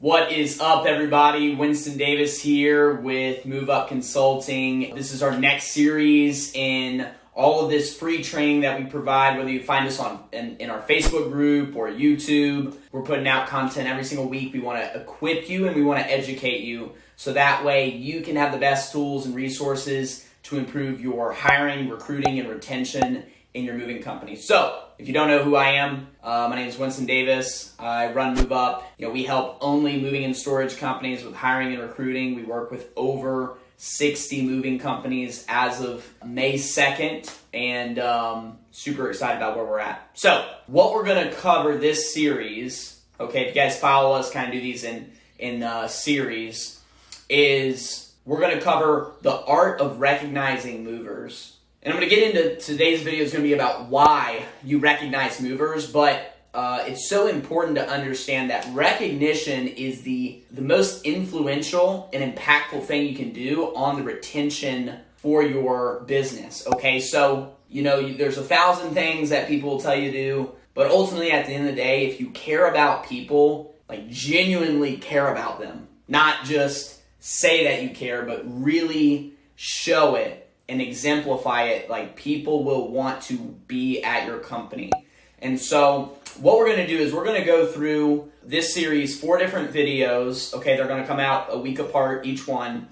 What is up, everybody? Winston Davis here with Move Up Consulting. This is our next series in all of this free training that we provide, whether you find us in our Facebook group or YouTube. We're putting out content every single week. We want to equip you and we want to educate you so that way you can have the best tools and resources to improve your hiring, recruiting, and retention in your moving company. So, if you don't know who I am, my name is Winston Davis. I run Move Up. We help only moving and storage companies with hiring and recruiting. We work with over 60 moving companies as of May 2nd, and super excited about where we're at. So, what we're going to cover this series, okay, if you guys follow us, kind of do these in series, is we're going to cover the art of recognizing movers. And I'm going to get into today's video is going to be about why you recognize movers, but it's so important to understand that recognition is the most influential and impactful thing you can do on the retention for your business, okay? So, there's 1,000 things that people will tell you to do, but ultimately at the end of the day, if you care about people, like genuinely care about them, not just say that you care, but really show it and exemplify it, like people will want to be at your company. And so what we're going to do is we're going to go through this series, 4 different videos. Okay, they're going to come out a week apart, each one.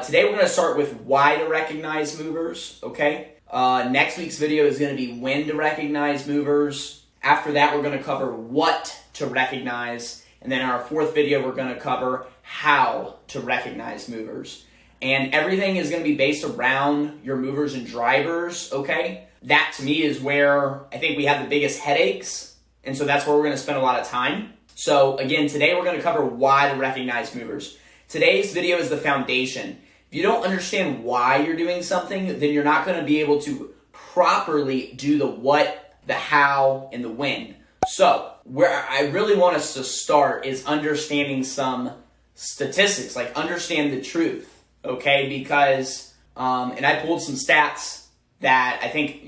Today we're going to start with why to recognize movers, okay? Next week's video is going to be when to recognize movers. After that, we're going to cover what to recognize. And then in our 4th video, we're going to cover how to recognize movers. And everything is going to be based around your movers and drivers, okay? That, to me, is where I think we have the biggest headaches. And so that's where we're going to spend a lot of time. So, again, today we're going to cover why to recognize movers. Today's video is the foundation. If you don't understand why you're doing something, then you're not going to be able to properly do the what, the how, and the when. So, where I really want us to start is understanding some statistics, like understand the truth. Okay, because, and I pulled some stats that I think,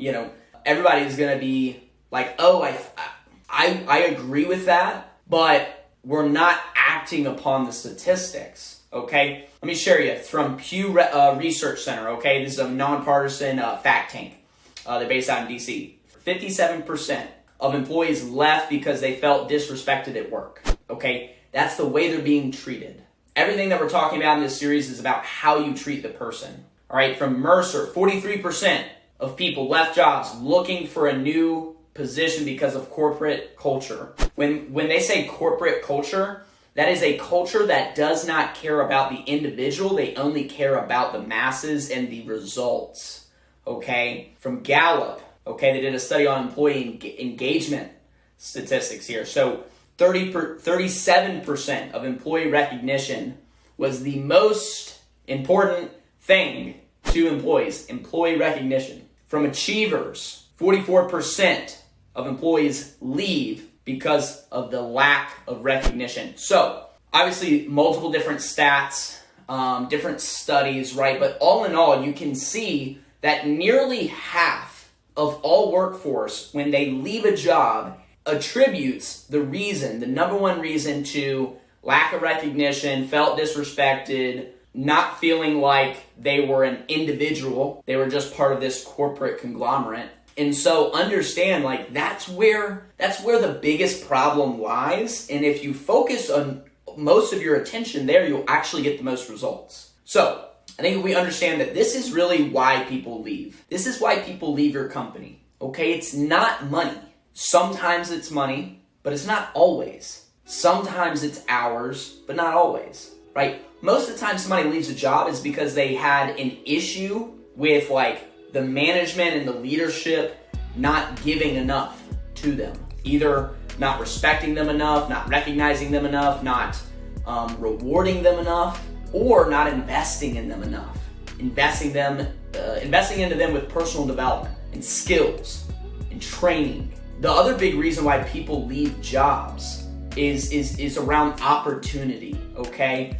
everybody's going to be like, oh, I agree with that, but we're not acting upon the statistics, okay? Let me share you from Pew Research Center, okay? This is a nonpartisan fact tank. They're based out in D.C. 57% of employees left because they felt disrespected at work, okay? That's the way they're being treated. Everything that we're talking about in this series is about how you treat the person. All right, from Mercer, 43% of people left jobs looking for a new position because of corporate culture. When they say corporate culture, that is a culture that does not care about the individual. They only care about the masses and the results. Okay, from Gallup, okay, they did a study on employee engagement statistics here. So 37% of employee recognition was the most important thing to employees, employee recognition. From Achievers, 44% of employees leave because of the lack of recognition. So, obviously, multiple different stats, different studies, right? But all in all, you can see that nearly half of all workforce, when they leave a job, attributes the number one reason to lack of recognition, felt disrespected, not feeling like they were an individual. They were just part of this corporate conglomerate. And so understand, like, that's where the biggest problem lies. And if you focus on most of your attention there, you'll actually get the most results. So I think we understand that this is really why people leave. This is why people leave your company. Okay, it's not money. Sometimes it's money, but it's not always. Sometimes it's hours, but not always, right? Most of the time somebody leaves a job is because they had an issue with like the management and the leadership not giving enough to them. Either not respecting them enough, not recognizing them enough, not rewarding them enough, or not investing in them enough. Investing into them with personal development and skills and training. The other big reason why people leave jobs is around opportunity, okay?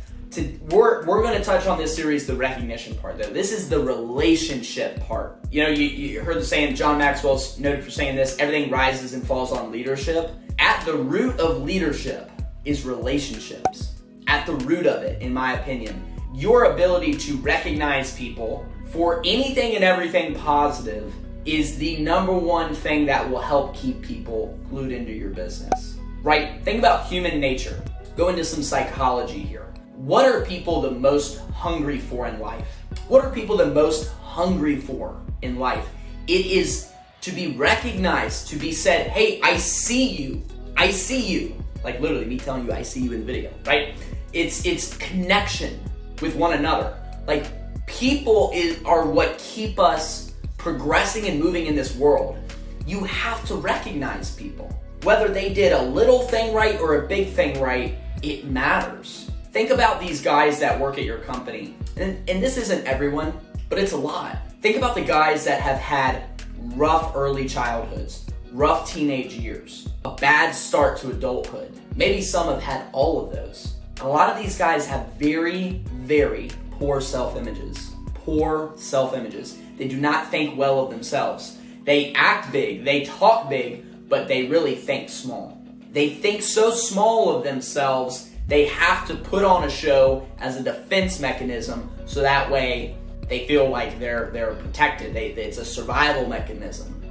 We're going to touch on this series, the recognition part, though. This is the relationship part. You heard the saying, John Maxwell's noted for saying this, everything rises and falls on leadership. At the root of leadership is relationships. at the root of it, in my opinion. Your ability to recognize people for anything and everything positive is the number one thing that will help keep people glued into your business, right? Think about human nature. Go into some psychology here. What are people the most hungry for in life? What are people the most hungry for in life? It is to be recognized, to be said, hey, I see you. I see you. Like literally me telling you I see you in the video, right? It's connection with one another. Like people are what keep us progressing and moving in this world. You have to recognize people. Whether they did a little thing right or a big thing right, it matters. Think about these guys that work at your company. And this isn't everyone, but it's a lot. Think about the guys that have had rough early childhoods, rough teenage years, a bad start to adulthood. Maybe some have had all of those. A lot of these guys have very, very poor self-images. Poor self-images. They do not think well of themselves. They act big, they talk big, but they really think small. They think so small of themselves, they have to put on a show as a defense mechanism so that way they feel like they're protected. It's a survival mechanism,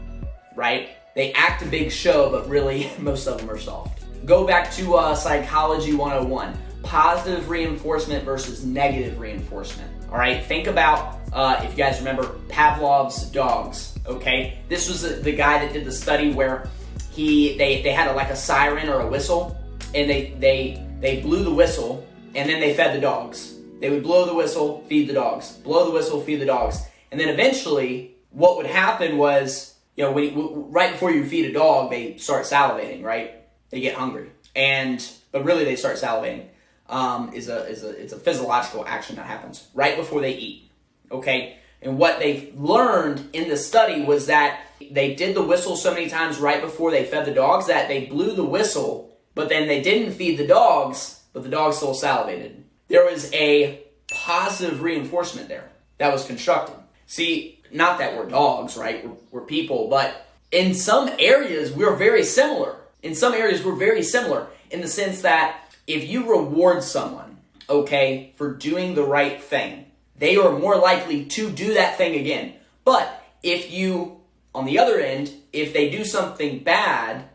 right? They act a big show, but really most of them are soft. Go back to Psychology 101. Positive reinforcement versus negative reinforcement. All right, think about, if you guys remember, Pavlov's dogs, okay? This was the guy that did the study where they had a siren or a whistle, and they blew the whistle, and then they fed the dogs. They would blow the whistle, feed the dogs. Blow the whistle, feed the dogs. And then eventually, what would happen was, right before you feed a dog, they start salivating, right? They get hungry. But really they start salivating. It's a physiological action that happens right before they eat, okay? And what they learned in the study was that they did the whistle so many times right before they fed the dogs that they blew the whistle, but then they didn't feed the dogs, but the dogs still salivated. There was a positive reinforcement there that was constructed. See, not that we're dogs, right? We're people, but in some areas we're very similar. In some areas we're very similar in the sense that if you reward someone, okay, for doing the right thing, they are more likely to do that thing again. But if you, on the other end, if they do something bad,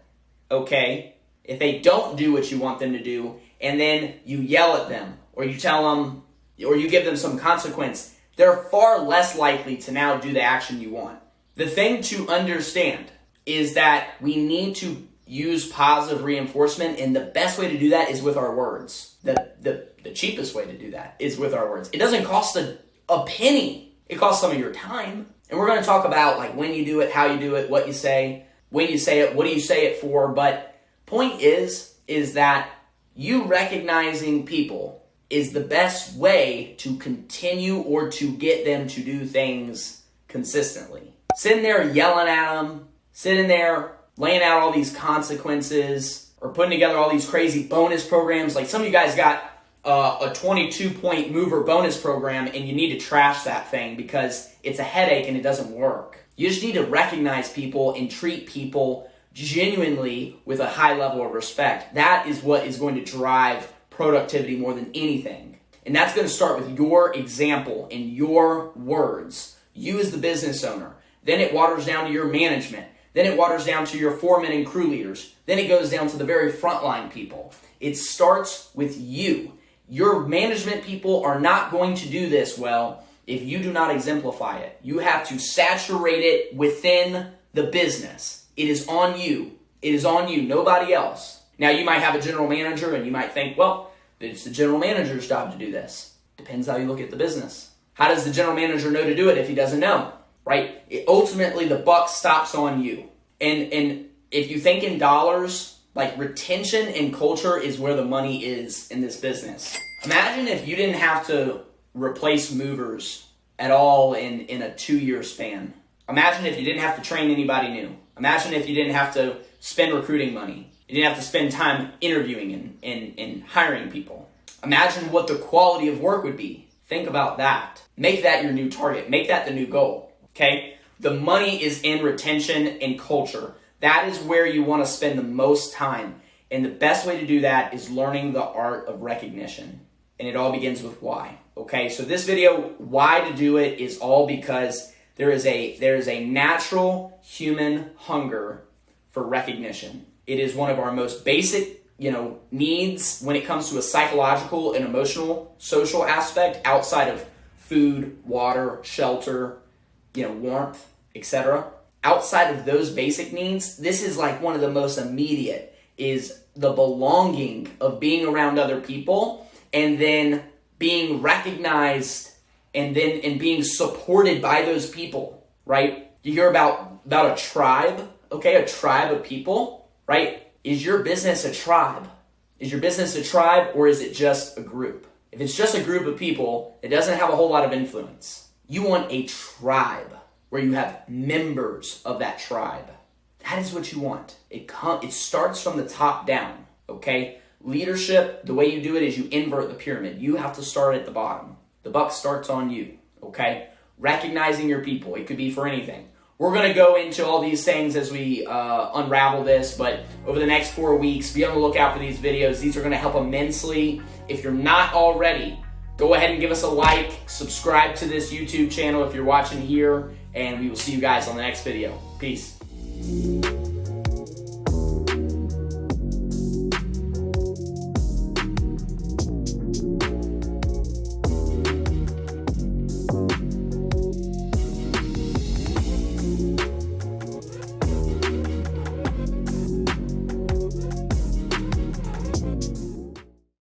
okay, if they don't do what you want them to do, and then you yell at them, or you tell them, or you give them some consequence, they're far less likely to now do the action you want. The thing to understand is that we need to use positive reinforcement, and the best way to do that is with our words. The cheapest way to do that is with our words. It doesn't cost a penny. It costs some of your time. And we're going to talk about like when you do it, how you do it, what you say, when you say it, what do you say it for. But point is that you recognizing people is the best way to continue or to get them to do things consistently. Sitting there yelling at them, sitting there laying out all these consequences, or putting together all these crazy bonus programs. Like some of you guys got a 22-point mover bonus program, and you need to trash that thing because it's a headache and it doesn't work. You just need to recognize people and treat people genuinely with a high level of respect. That is what is going to drive productivity more than anything. And that's going to start with your example and your words. You as the business owner. Then it waters down to your management. Then it waters down to your foremen and crew leaders. Then it goes down to the very frontline people. It starts with you. Your management people are not going to do this well if you do not exemplify it. You have to saturate it within the business. It is on you. It is on you, nobody else. Now, you might have a general manager and you might think, well, it's the general manager's job to do this. Depends how you look at the business. How does the general manager know to do it if he doesn't know? Right? Ultimately, the buck stops on you. And if you think in dollars, like retention and culture is where the money is in this business. Imagine if you didn't have to replace movers at all in a 2-year span. Imagine if you didn't have to train anybody new. Imagine if you didn't have to spend recruiting money. You didn't have to spend time interviewing and hiring people. Imagine what the quality of work would be. Think about that. Make that your new target. Make that the new goal. Okay? The money is in retention and culture. That is where you want to spend the most time. And the best way to do that is learning the art of recognition. And it all begins with why. Okay, so this video, why to do it, is all because there is a natural human hunger for recognition. It is one of our most basic, needs when it comes to a psychological and emotional, social aspect outside of food, water, shelter, warmth, etc. Outside of those basic needs, this is like one of the most immediate, is the belonging of being around other people and then being recognized and being supported by those people, right? You hear about a tribe, okay? A tribe of people, right? Is your business a tribe? Is your business a tribe, or is it just a group? If it's just a group of people, it doesn't have a whole lot of influence. You want a tribe where you have members of that tribe. That is what you want. It starts from the top down, okay? Leadership, the way you do it is you invert the pyramid. You have to start at the bottom. The buck starts on you, okay? Recognizing your people. It could be for anything. We're going to go into all these things as we unravel this, but over the next 4 weeks, be on the lookout for these videos. These are going to help immensely. If you're not already, go ahead and give us a like, subscribe to this YouTube channel if you're watching here, and we will see you guys on the next video. Peace.